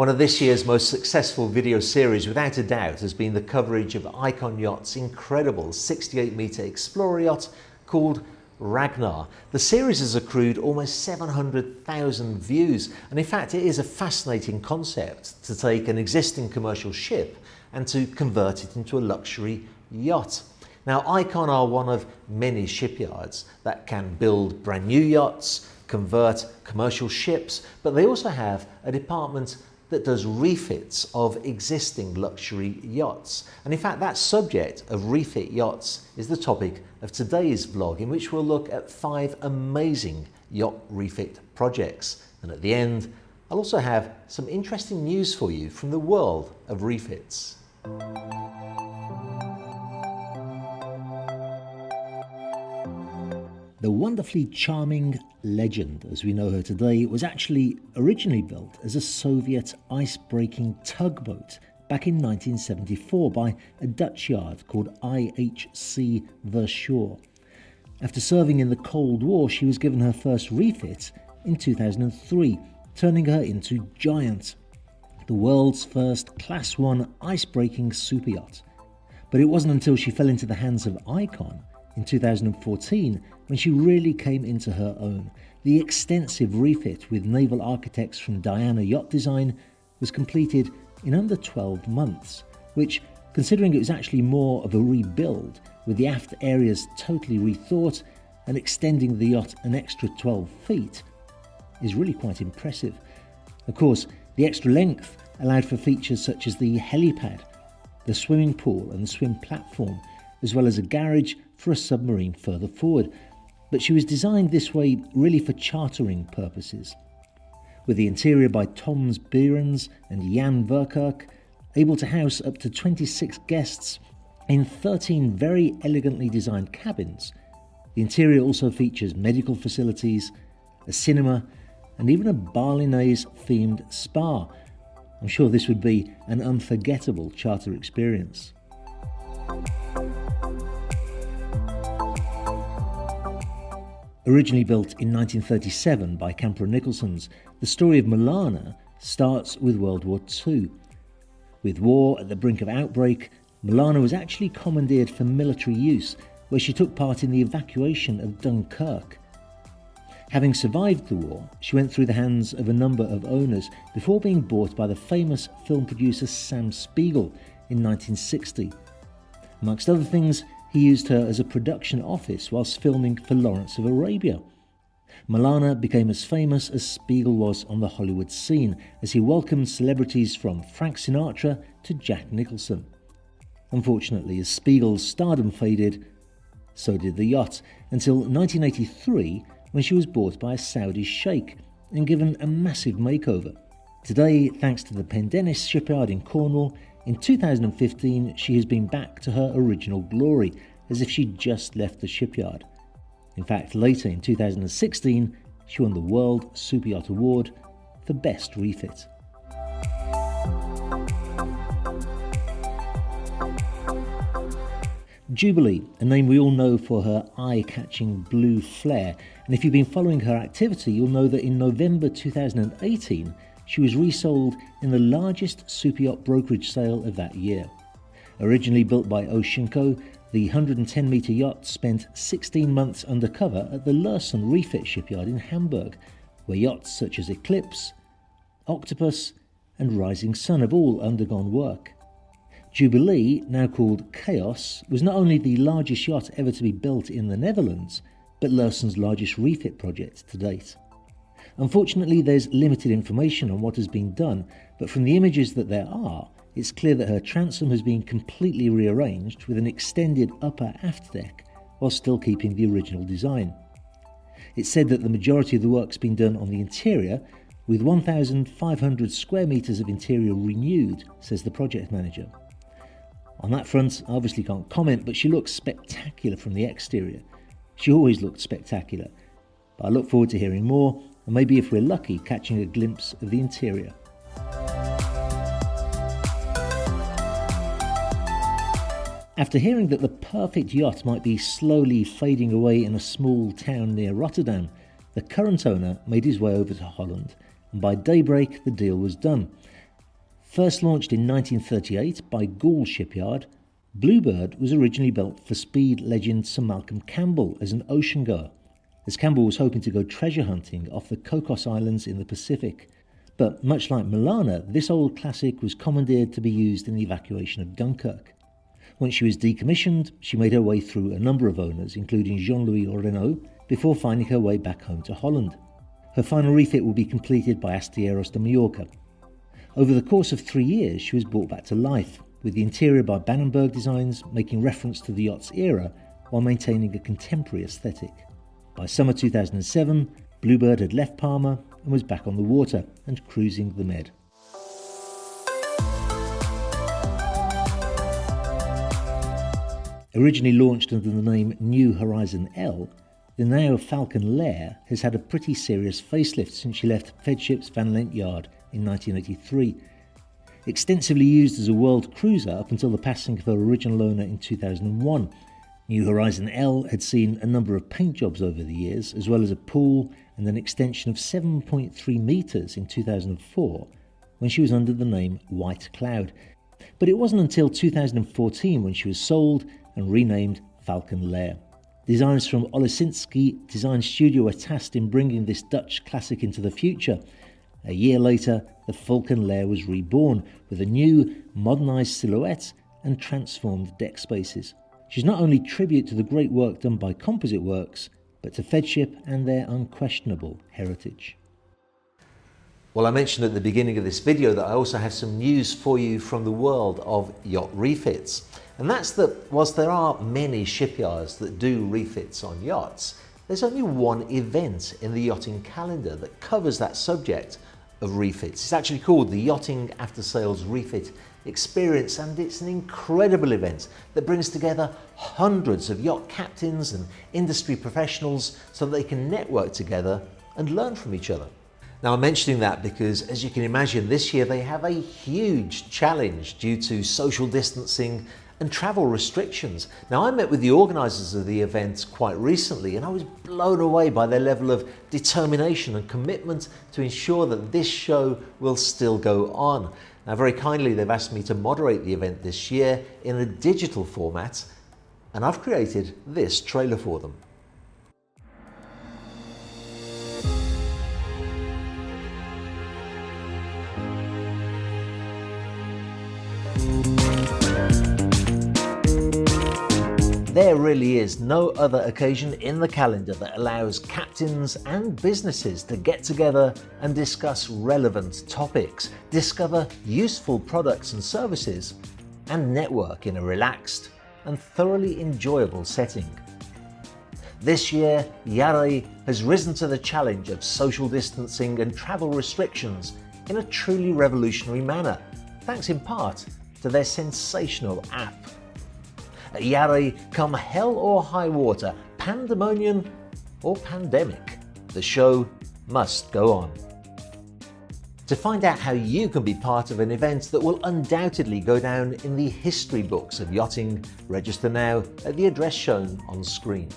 One of this year's most successful video series, without a doubt, has been the coverage of Icon Yacht's incredible 68-metre explorer yacht called Ragnar. The series has accrued almost 700,000 views, and in fact it is a fascinating concept to take an existing commercial ship and to convert it into a luxury yacht. Now, Icon are one of many shipyards that can build brand new yachts, convert commercial ships, but they also have a department that does refits of existing luxury yachts. And in fact, that subject of refit yachts is the topic of today's vlog, in which we'll look at 5 amazing yacht refit projects. And at the end, I'll also have some interesting news for you from the world of refits. The wonderfully charming Legend, as we know her today, was actually originally built as a Soviet ice-breaking tugboat back in 1974 by a Dutch yard called IHC Verschoor. After serving in the Cold War, she was given her first refit in 2003, turning her into Giant, the world's first Class 1 ice-breaking superyacht. But it wasn't until she fell into the hands of Icon in 2014 when she really came into her own. The extensive refit with naval architects from Diana Yacht Design was completed in under 12 months, which, considering it was actually more of a rebuild, with the aft areas totally rethought and extending the yacht an extra 12 feet, is really quite impressive. Of course, the extra length allowed for features such as the helipad, the swimming pool and the swim platform, as well as a garage for a submarine further forward. But she was designed this way really for chartering purposes. With the interior by Toms Behrens and Jan Verkerk, able to house up to 26 guests in 13 very elegantly designed cabins, the interior also features medical facilities, a cinema, and even a Balinese-themed spa. I'm sure this would be an unforgettable charter experience. Originally built in 1937 by Camper & Nicholson's, the story of Milana starts with World War II. With war at the brink of outbreak, Milana was actually commandeered for military use, where she took part in the evacuation of Dunkirk. Having survived the war, she went through the hands of a number of owners before being bought by the famous film producer Sam Spiegel in 1960. Amongst other things, he used her as a production office whilst filming for Lawrence of Arabia. Milana became as famous as Spiegel was on the Hollywood scene, as he welcomed celebrities from Frank Sinatra to Jack Nicholson. Unfortunately, as Spiegel's stardom faded, so did the yacht, until 1983, when she was bought by a Saudi sheikh and given a massive makeover. Today, thanks to the Pendennis shipyard in Cornwall, in 2015 she has been back to her original glory, as if she'd just left the shipyard. In fact, later in 2016, she won the World Superyacht Award for Best Refit. Jubilee, a name we all know for her eye-catching blue flare, and if you've been following her activity, you'll know that in November 2018, she was resold in the largest superyacht brokerage sale of that year. Originally built by Oceanco, the 110-metre yacht spent 16 months undercover at the Lürssen refit shipyard in Hamburg, where yachts such as Eclipse, Octopus and Rising Sun have all undergone work. Jubilee, now called Chaos, was not only the largest yacht ever to be built in the Netherlands, but Lürssen's largest refit project to date. Unfortunately, there's limited information on what has been done, but from the images that there are, it's clear that her transom has been completely rearranged with an extended upper aft deck, while still keeping the original design. It's said that the majority of the work's been done on the interior, with 1,500 square metres of interior renewed, says the project manager. On that front, I obviously can't comment, but she looks spectacular from the exterior. She always looked spectacular, but I look forward to hearing more, and maybe if we're lucky, catching a glimpse of the interior. After hearing that the perfect yacht might be slowly fading away in a small town near Rotterdam, the current owner made his way over to Holland, and by daybreak the deal was done. First launched in 1938 by Gaul Shipyard, Bluebird was originally built for speed legend Sir Malcolm Campbell as an oceangoer, as Campbell was hoping to go treasure hunting off the Cocos Islands in the Pacific. But much like Milana, this old classic was commandeered to be used in the evacuation of Dunkirk. Once she was decommissioned, she made her way through a number of owners, including Jean-Louis Renault, before finding her way back home to Holland. Her final refit will be completed by Astilleros de Mallorca. Over the course of 3 years, she was brought back to life, with the interior by Bannenberg Designs making reference to the yacht's era while maintaining a contemporary aesthetic. By summer 2007, Bluebird had left Palma and was back on the water and cruising the Med. Originally launched under the name New Horizon L, the now Falcon Lair has had a pretty serious facelift since she left Fedship's Van Lent Yard in 1983. Extensively used as a world cruiser up until the passing of her original owner in 2001, New Horizon L had seen a number of paint jobs over the years, as well as a pool and an extension of 7.3 metres in 2004, when she was under the name White Cloud. But it wasn't until 2014 when she was sold and renamed Falcon Lair. Designers from Olesinski Design Studio were tasked in bringing this Dutch classic into the future. A year later, the Falcon Lair was reborn with a new, modernised silhouette and transformed deck spaces. She's not only tribute to the great work done by Composite Works, but to Fedship and their unquestionable heritage. Well, I mentioned at the beginning of this video that I also have some news for you from the world of yacht refits. And that's that whilst there are many shipyards that do refits on yachts, there's only one event in the yachting calendar that covers that subject of refits. It's actually called the Yachting After Sales Refit Experience, and it's an incredible event that brings together hundreds of yacht captains and industry professionals so that they can network together and learn from each other. Now, I'm mentioning that because, as you can imagine, this year they have a huge challenge due to social distancing and travel restrictions. Now, I met with the organisers of the event quite recently and I was blown away by their level of determination and commitment to ensure that this show will still go on. Now, very kindly, they've asked me to moderate the event this year in a digital format, and I've created this trailer for them. There really is no other occasion in the calendar that allows captains and businesses to get together and discuss relevant topics, discover useful products and services, and network in a relaxed and thoroughly enjoyable setting. This year, Yacht has risen to the challenge of social distancing and travel restrictions in a truly revolutionary manner, thanks in part to their sensational app. At Yacht, come hell or high water, pandemonium or pandemic, the show must go on. To find out how you can be part of an event that will undoubtedly go down in the history books of yachting, register now at the address shown on screen.